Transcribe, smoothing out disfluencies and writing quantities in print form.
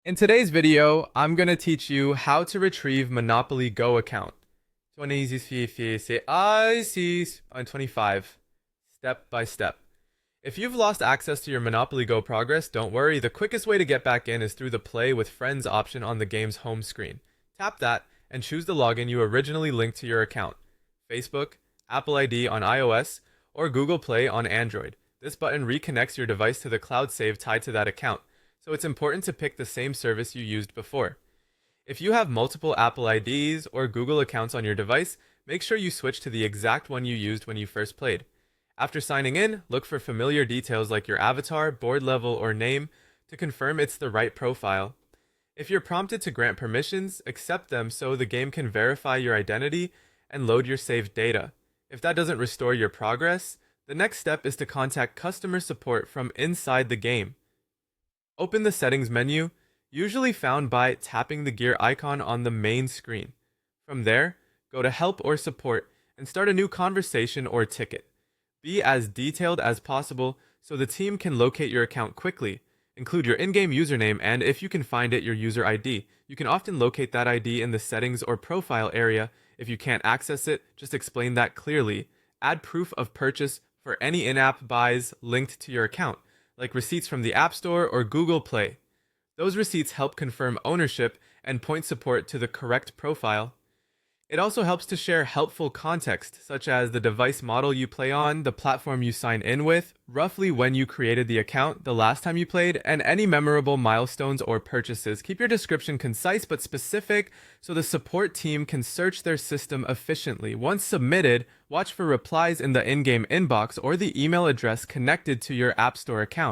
In today's video, I'm going to teach you how to retrieve Monopoly Go account. 25, step by step. If you've lost access to your Monopoly Go progress, don't worry. The quickest way to get back in is through the Play with Friends option on the game's home screen. Tap that and choose the login you originally linked to your account. Facebook, Apple ID on iOS, or Google Play on Android. This button reconnects your device to the cloud save tied to that account, so it's important to pick the same service you used before. If you have multiple Apple IDs or Google accounts on your device, make sure you switch to the exact one you used when you first played. After signing in, look for familiar details like your avatar, board level, or name to confirm it's the right profile. If you're prompted to grant permissions, accept them so the game can verify your identity and load your saved data. If that doesn't restore your progress, the next step is to contact customer support from inside the game. Open the settings menu, usually found by tapping the gear icon on the main screen. From there, go to Help or Support and start a new conversation or ticket. Be as detailed as possible so the team can locate your account quickly. Include your in-game username and, if you can find it, your user ID. You can often locate that ID in the settings or profile area. If you can't access it, just explain that clearly. Add proof of purchase for any in-app buys linked to your account, like receipts from the App Store or Google Play. Those receipts help confirm ownership and point support to the correct profile. It also helps to share helpful context, such as the device model you play on, the platform you sign in with, roughly when you created the account, the last time you played, and any memorable milestones or purchases. Keep your description concise but specific so the support team can search their system efficiently. Once submitted, watch for replies in the in-game inbox or the email address connected to your App Store account.